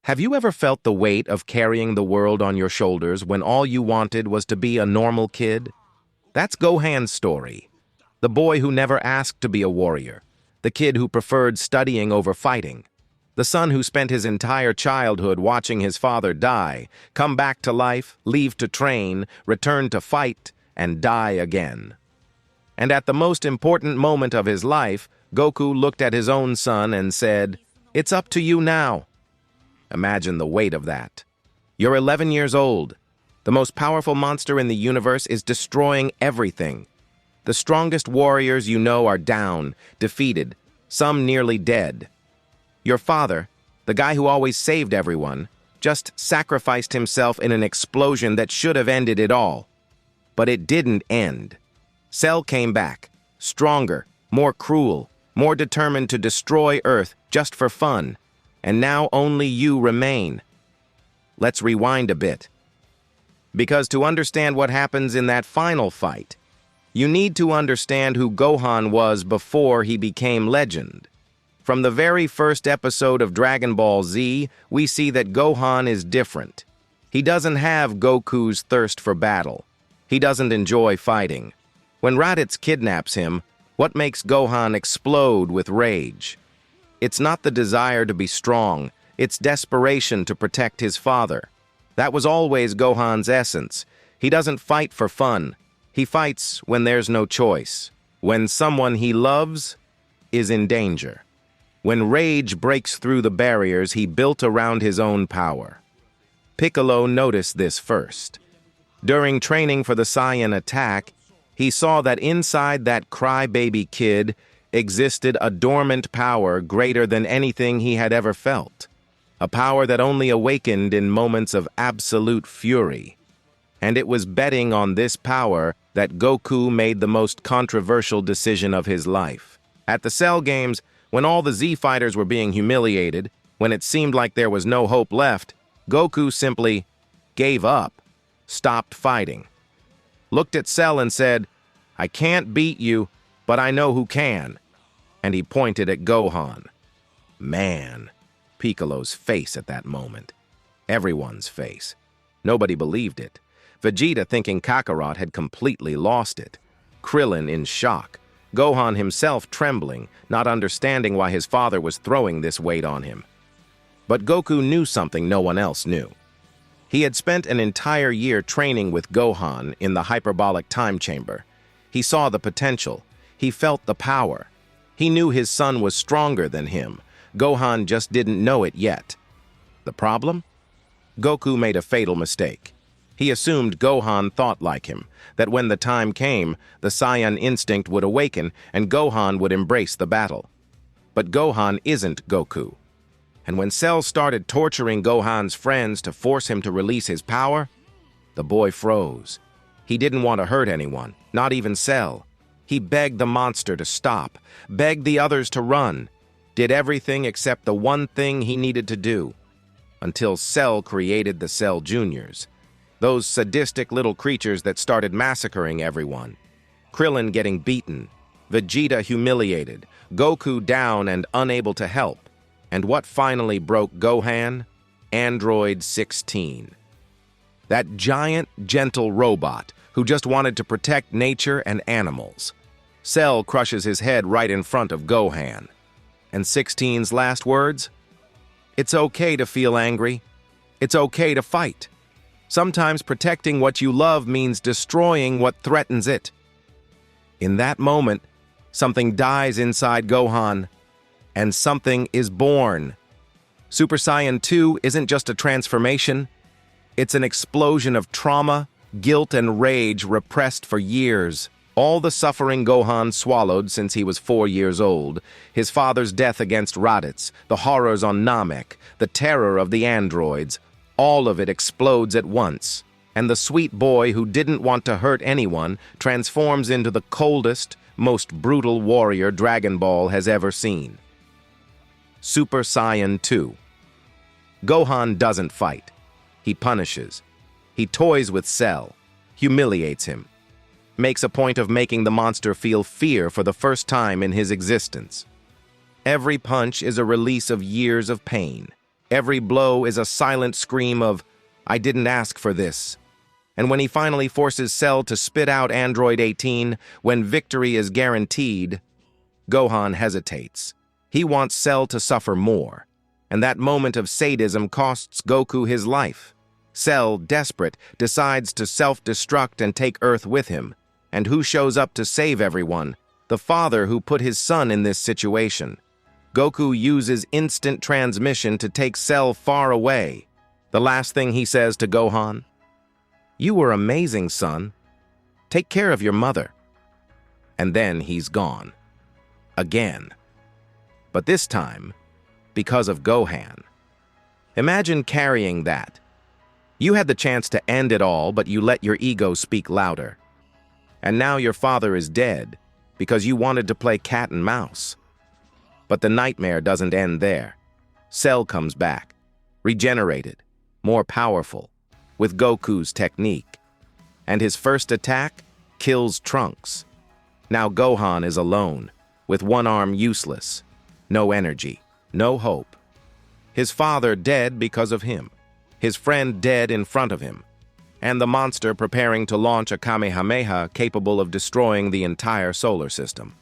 Have you ever felt the weight of carrying the world on your shoulders when all you wanted was to be a normal kid? That's Gohan's story. The boy who never asked to be a warrior. The kid who preferred studying over fighting. The son who spent his entire childhood watching his father die, come back to life, leave to train, return to fight, and die again. And at the most important moment of his life, Goku looked at his own son and said, "It's up to you now." Imagine the weight of that. You're 11 years old. The most powerful monster in the universe is destroying everything. The strongest warriors you know are down, defeated, some nearly dead. Your father, the guy who always saved everyone, just sacrificed himself in an explosion that should have ended it all. But it didn't end. Cell came back, stronger, more cruel, more determined to destroy Earth just for fun. And now only you remain. Let's rewind a bit. Because to understand what happens in that final fight, you need to understand who Gohan was before he became legend. From the very first episode of Dragon Ball Z, we see that Gohan is different. He doesn't have Goku's thirst for battle. He doesn't enjoy fighting. When Raditz kidnaps him, what makes Gohan explode with rage? It's not the desire to be strong, it's desperation to protect his father. That was always Gohan's essence. He doesn't fight for fun. He fights when there's no choice. When someone he loves is in danger. When rage breaks through the barriers he built around his own power. Piccolo noticed this first. During training for the Saiyan attack, he saw that inside that crybaby kid existed a dormant power greater than anything he had ever felt. A power that only awakened in moments of absolute fury. And it was betting on this power that Goku made the most controversial decision of his life. At the Cell Games, when all the Z fighters were being humiliated, when it seemed like there was no hope left, Goku simply gave up, stopped fighting. Looked at Cell and said, "I can't beat you, but I know who can." And he pointed at Gohan. Man, Piccolo's face at that moment. Everyone's face. Nobody believed it. Vegeta thinking Kakarot had completely lost it. Krillin in shock. Gohan himself trembling, not understanding why his father was throwing this weight on him. But Goku knew something no one else knew. He had spent an entire year training with Gohan in the hyperbolic time chamber. He saw the potential. He felt the power. He knew his son was stronger than him. Gohan just didn't know it yet. The problem? Goku made a fatal mistake. He assumed Gohan thought like him, that when the time came, the Saiyan instinct would awaken and Gohan would embrace the battle. But Gohan isn't Goku. And when Cell started torturing Gohan's friends to force him to release his power, the boy froze. He didn't want to hurt anyone, not even Cell. He begged the monster to stop, begged the others to run, did everything except the one thing he needed to do. Until Cell created the Cell Juniors. Those sadistic little creatures that started massacring everyone. Krillin getting beaten, Vegeta humiliated, Goku down and unable to help. And what finally broke Gohan? Android 16. That giant, gentle robot who just wanted to protect nature and animals. Cell crushes his head right in front of Gohan. And 16's last words? It's okay to feel angry. It's okay to fight. Sometimes protecting what you love means destroying what threatens it. In that moment, something dies inside Gohan, and something is born. Super Saiyan 2 isn't just a transformation. It's an explosion of trauma, guilt, and rage repressed for years. All the suffering Gohan swallowed since he was 4 years old, his father's death against Raditz, the horrors on Namek, the terror of the androids, all of it explodes at once, and the sweet boy who didn't want to hurt anyone transforms into the coldest, most brutal warrior Dragon Ball has ever seen. Super Saiyan 2. Gohan doesn't fight. He punishes. He toys with Cell, humiliates him, makes a point of making the monster feel fear for the first time in his existence. Every punch is a release of years of pain. Every blow is a silent scream of, "I didn't ask for this." And when he finally forces Cell to spit out Android 18, when victory is guaranteed, Gohan hesitates. He wants Cell to suffer more, and that moment of sadism costs Goku his life. Cell, desperate, decides to self-destruct and take Earth with him. And who shows up to save everyone? The father who put his son in this situation. Goku uses instant transmission to take Cell far away. The last thing he says to Gohan, "You were amazing, son. Take care of your mother." And then he's gone. Again. But this time, because of Gohan. Imagine carrying that. You had the chance to end it all, but you let your ego speak louder. And now your father is dead because you wanted to play cat and mouse. But the nightmare doesn't end there. Cell comes back, regenerated, more powerful, with Goku's technique. And his first attack kills Trunks. Now Gohan is alone, with one arm useless, no energy, no hope. His father dead because of him, his friend dead in front of him, and the monster preparing to launch a kamehameha capable of destroying the entire solar system.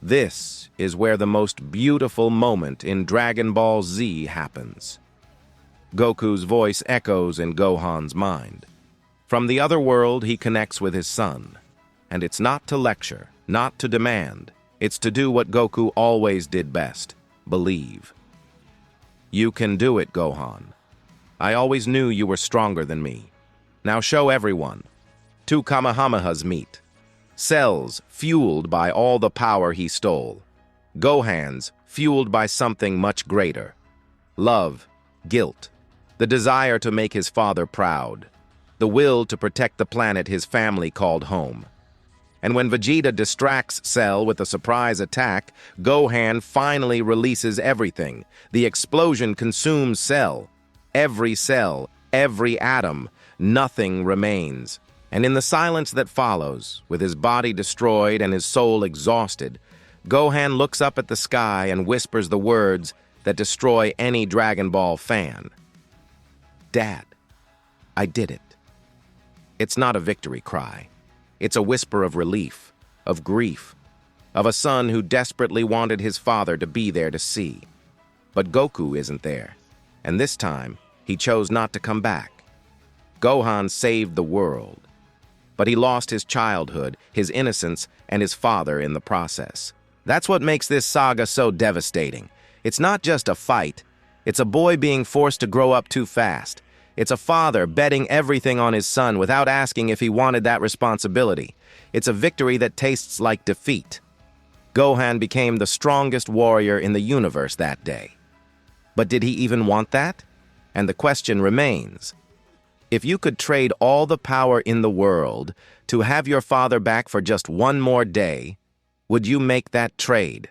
This is where the most beautiful moment in Dragon Ball Z happens. Goku's voice echoes in Gohan's mind. From the other world, he connects with his son. And it's not to lecture, not to demand. It's to do what Goku always did best, believe. "You can do it, Gohan. I always knew you were stronger than me. Now show everyone." Two kamehamehas meet. Cell's, fueled by all the power he stole. Gohan's, fueled by something much greater. Love, guilt, the desire to make his father proud, the will to protect the planet his family called home. And when Vegeta distracts Cell with a surprise attack, Gohan finally releases everything. The explosion consumes Cell. Every cell, every atom, nothing remains. And in the silence that follows, with his body destroyed and his soul exhausted, Gohan looks up at the sky and whispers the words that destroy any Dragon Ball fan. "Dad, I did it." It's not a victory cry. It's a whisper of relief, of grief, of a son who desperately wanted his father to be there to see. But Goku isn't there, and this time, he chose not to come back. Gohan saved the world, but he lost his childhood, his innocence, and his father in the process. That's what makes this saga so devastating. It's not just a fight. It's a boy being forced to grow up too fast. It's a father betting everything on his son without asking if he wanted that responsibility. It's a victory that tastes like defeat. Gohan became the strongest warrior in the universe that day. But did he even want that? And the question remains, if you could trade all the power in the world to have your father back for just one more day, would you make that trade?